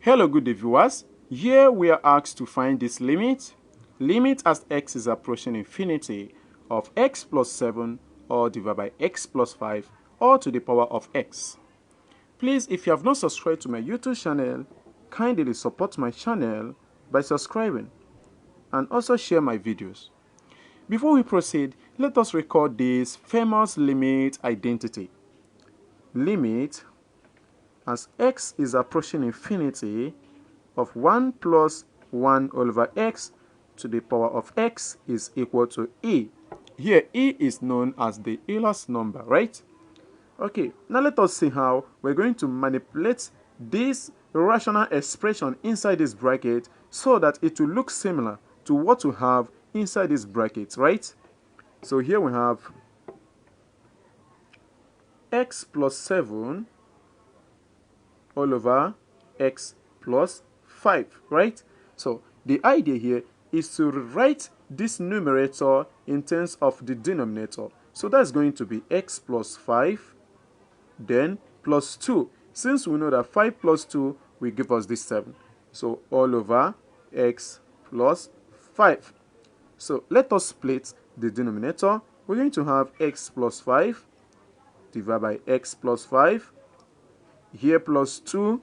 Hello good day viewers. Here we are asked to find this limit as x is approaching infinity of x plus 7 or divided by x plus 5 or to the power of x. Please, if you have not subscribed to my YouTube channel, kindly support my channel by subscribing and also share my videos. Before we proceed, let us record this famous limit identity. Limit as x is approaching infinity of 1 plus 1 over x to the power of x is equal to e. Here, e is known as the Euler's number, right? Okay, now let us see how we're going to manipulate this rational expression inside this bracket so that it will look similar to what we have inside this bracket, right? So here we have x plus 7 all over x plus 5, right? So the idea here is to write this numerator in terms of the denominator. So that's going to be x plus 5, then plus 2. Since we know that 5 plus 2 will give us this 7. So all over x plus 5. So let us split the denominator. We're going to have x plus 5 divided by x plus 5. Here plus 2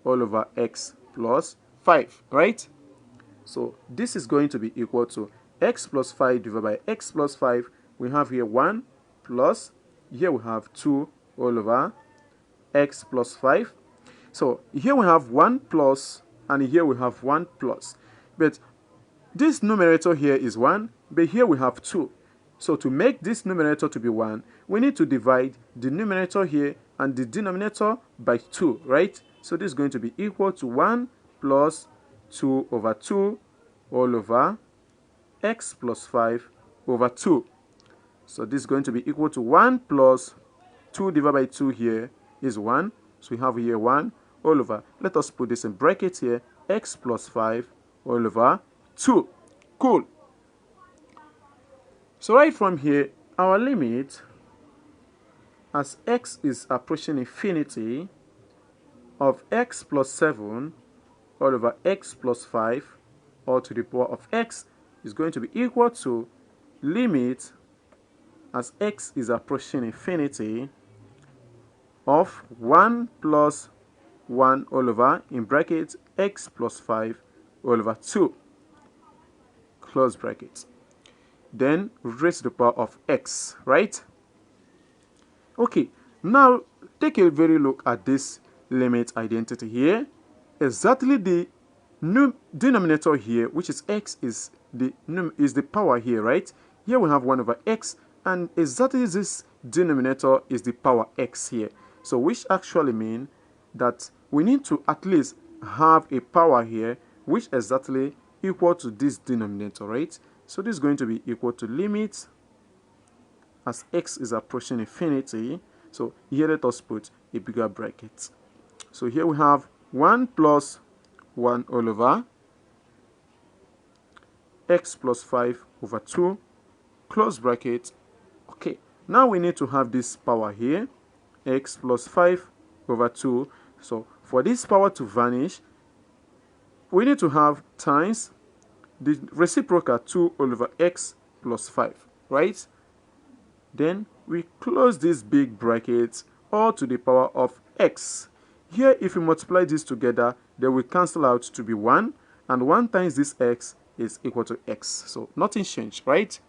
all over x plus 5, right? So this is going to be equal to x plus 5 divided by x plus 5. We have here 1 plus, here we have 2 all over x plus 5. So here we have 1 plus and here we have 1 plus. But this numerator here is 1, but here we have 2. So to make this numerator to be 1, we need to divide the numerator here and the denominator by 2, right? So this is going to be equal to 1 plus 2 over 2 all over x plus 5 over 2. So this is going to be equal to 1 plus 2 divided by 2 here is 1. So we have here 1 all over. Let us put this in brackets here. X plus 5 all over 2. Cool. So right from here, our limit as x is approaching infinity of x plus 7 all over x plus 5 all to the power of x is going to be equal to limit as x is approaching infinity of 1 plus 1 all over, in brackets, x plus 5 all over 2, close brackets. Then raise to the power of x, right? Okay, now take a very look at this limit identity here. Exactly the denominator here, which is x, is the power here, right? Here we have 1 over x, and exactly this denominator is the power x here. So which actually means that we need to at least have a power here which exactly equal to this denominator, right? So this is going to be equal to limit as x is approaching infinity. So here let us put a bigger bracket. So here we have 1 plus 1 all over x plus 5 over 2, close bracket. Okay, now we need to have this power here, x plus 5 over 2. So for this power to vanish, we need to have times the reciprocal 2 all over x plus 5, right? Then we close this big bracket all to the power of x. Here, if we multiply this together, they will cancel out to be 1, and 1 times this x is equal to x. So nothing changed, right?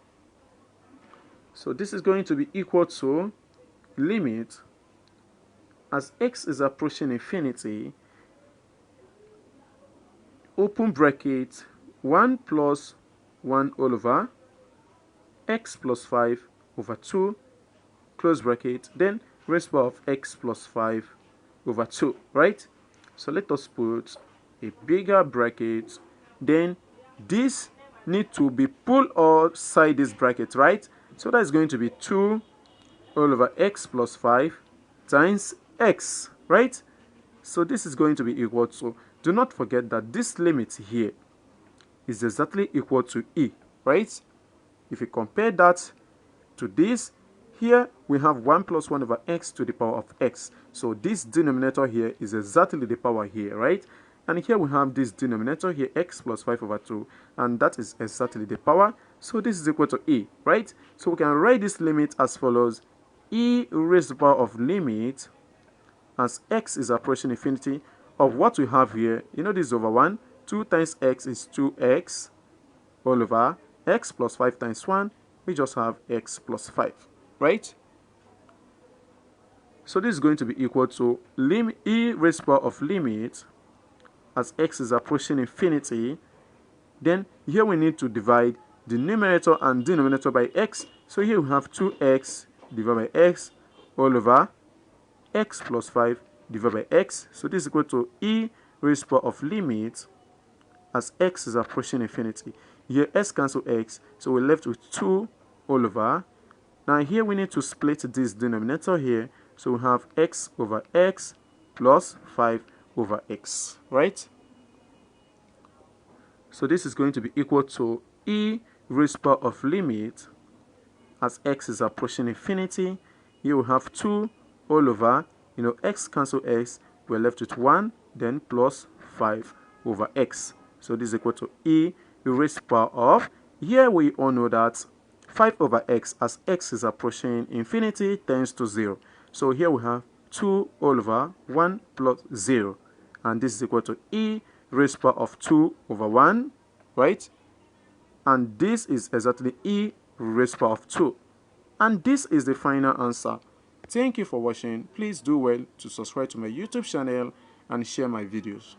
So this is going to be equal to limit as x is approaching infinity, open bracket, 1 plus 1 all over x plus 5 over 2, close bracket, then raised power of x plus 5 over 2, right? So let us put a bigger bracket. Then this need to be pulled outside this bracket, right? So that is going to be 2 all over x plus 5 times x, right? So this is going to be equal to, do not forget that this limit here is exactly equal to e, right? If you compare that to this, here we have 1 plus 1 over x to the power of x. So this denominator here is exactly the power here, right? And here we have this denominator here, x plus 5 over 2, and that is exactly the power. So this is equal to e, right? So we can write this limit as follows: e raised to the power of limit as x is approaching infinity of what we have here. You know, this is over 1. 2 times x is 2x all over x plus 5 times 1. We just have x plus 5, right? So this is going to be equal to e raised to the power of limit as x is approaching infinity. Then here we need to divide the numerator and denominator by x. So here we have 2x divided by x all over x plus 5 divided by x. So this is equal to e raised to the power of limit as x is approaching infinity. Here s cancel x, so we're left with 2 all over. Now here we need to split this denominator here, so we have x over x plus 5 over x, right? So this is going to be equal to e raised to the power of limit as x is approaching infinity. Here we have 2 all over, x cancel x, we're left with 1, then plus 5 over x. So this is equal to e raised to the power of, here we all know that 5 over x as x is approaching infinity tends to 0. So here we have 2 all over 1 plus 0. And this is equal to e raised to the power of 2 over 1, right? And this is exactly e raised to the power of 2. And this is the final answer. Thank you for watching. Please do well to subscribe to my YouTube channel and share my videos.